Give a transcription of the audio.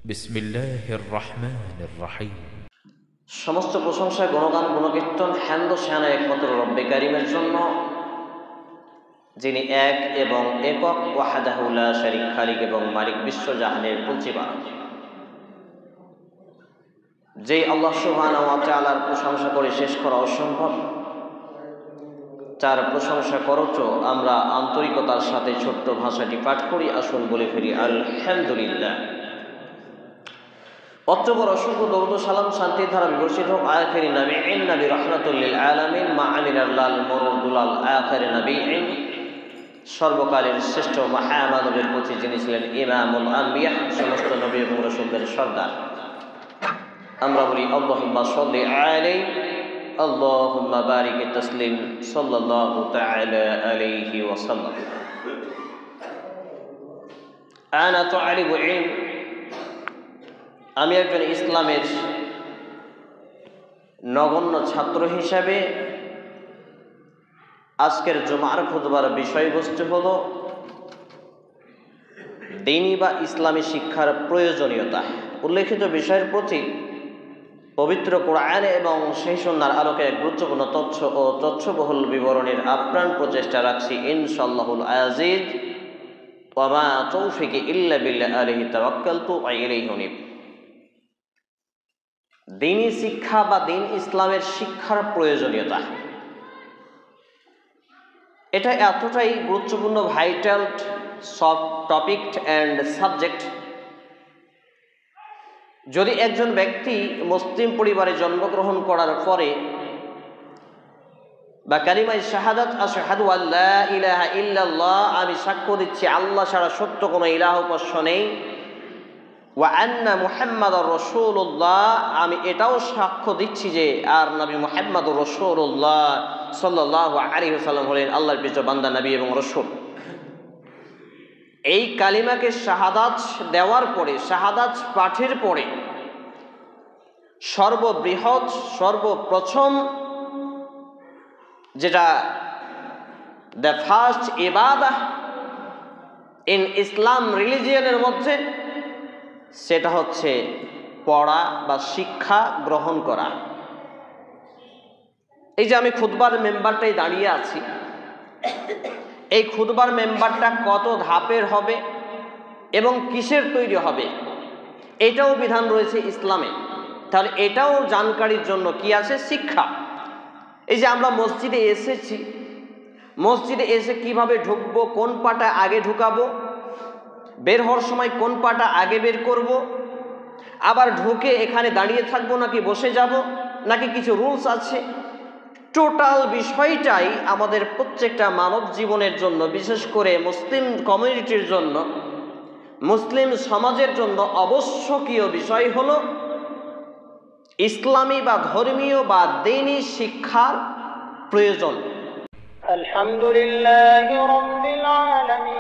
বিসমিল্লাহির রহমানির রহিম। সমস্ত প্রশংসা, গুণগান, গুণকীর্তন হ্যান্দ শানা একমাত্র রব্বে কারিমের জন্য, যিনি এক এবং একক, ওয়াহদাহু লা শারীক, খালিক এবং মালিক, বিশ্বজাহানের পুঁজিবান। যেই আল্লাহ সুবহানাহু ওয়া তাআলার প্রশংসা করে শেষ করা অসম্ভব, তার প্রশংসা করছো আমরা আন্তরিকতার সাথে ছোট্ট ভাষাটি পাঠ করি। আসুন বলে ফিরি আলহামদুলিল্লাহ। অতঃপর অসংখ্য দরুদ ও সালাম শান্তির ধারা বিবর্ষিত হোক আখিরি নবীন নবী রাহমাতুল লিল আলামিন মা আমিনাল লাল মরুদুলাল আখিরি নবীন, সর্বকালের শ্রেষ্ঠ মহামানবের প্রতি, যিনি ছিলেন ইমামুল আম্বিয়া, সমস্ত নবী এবং রাসূলদের সর্দার। আমরা বলি আল্লাহুম্মা সাল্লি আলাইহি আল্লাহুম্মা বারিক তাসলিম সাল্লাল্লাহু তাআলা আলাইহি ওয়া সাল্লাম। আনা তালিবু ইলম, আমি একজন ইসলামের নগণ্য ছাত্র হিসাবে আজকের জুমার খুতবার বিষয়বস্তু হল দ্বীনি বা ইসলামী শিক্ষার প্রয়োজনীয়তা। উল্লেখিত বিষয়ের প্রতি পবিত্র কোরআন এবং সেই সুন্নাহর আলোকে গুরুত্বপূর্ণ তথ্য ও তথ্যবহুল বিবরণের আপ্রাণ প্রচেষ্টা রাখছি ইনশাআল্লাহুল আজিজ। ওয়া মা তৌফিকি ইল্লা বিল্লাহ, আলাইহি তাওয়াক্কালতু ওয়া ইলাইহি উনীব। দ্বীনি শিক্ষা বা দ্বীন ইসলামের শিক্ষার প্রয়োজনীয়তা, এটা এতটাই গুরুত্বপূর্ণ, ভাইটাল সব টপিক অ্যান্ড সাবজেক্ট। যদি একজন ব্যক্তি মুসলিম পরিবারে জন্মগ্রহণ করার পরে বা কালিমায়ে শাহাদাত আশহাদু আল্লা ইলাহা ইল্লাল্লাহ, আমি সাক্ষ্য দিচ্ছি আল্লাহ ছাড়া সত্য কোনো ইলাহ উপাস্য নেই, ওয়া আন্না মুহাম্মাদুর রাসূলুল্লাহ, আমি এটাও সাক্ষ্য দিচ্ছি যে আর নবী মুহাম্মদুর রাসূলুল্লাহ সাল্লাল্লাহু আলাইহি ওয়াসাল্লাম হলেন আল্লাহর প্রিয় বান্দা, নবী এবং রাসূল। এই কালিমাকে শাহাদাত দেওয়ার পরে, শাহাদাত পাঠের পরে সর্ববৃহৎ সর্বপ্রথম যেটা দ্য ফার্স্ট ইবাদাহ ইন ইসলাম রিলিজিয়নের মধ্যে, সেটা হচ্ছে পড়া বা শিক্ষা গ্রহণ করা। এই যে আমি খুতবার মেম্বারটাই দাঁড়িয়ে আছি, এই খুতবার মেম্বারটা কত ধাপের হবে এবং কিসের তৈরি হবে, এটাও বিধান রয়েছে ইসলামে। তাহলে এটাও জানকারির জন্য কি আছে? শিক্ষা। এই যে আমরা মসজিদে এসেছি, মসজিদে এসে কিভাবে ঢুকবো, কোন পাটা আগে ঢুকাবো, বের হওয়ার সময় কোন পাটা আগে বের করব, আবার ঢুকে এখানে দাঁড়িয়ে থাকবো নাকি বসে যাব, নাকি কিছু রুলস আছে, টোটাল বিষয়টাই আমাদের প্রত্যেকটা মানব জীবনের জন্য, বিশেষ করে মুসলিম কমিউনিটির জন্য, মুসলিম সমাজের জন্য আবশ্যকীয় বিষয় হলো ইসলামী বা ধর্মীয় বা দ্বীনি শিক্ষার প্রয়োজন। আলহামদুলিল্লাহি রাব্বিল আলামিন।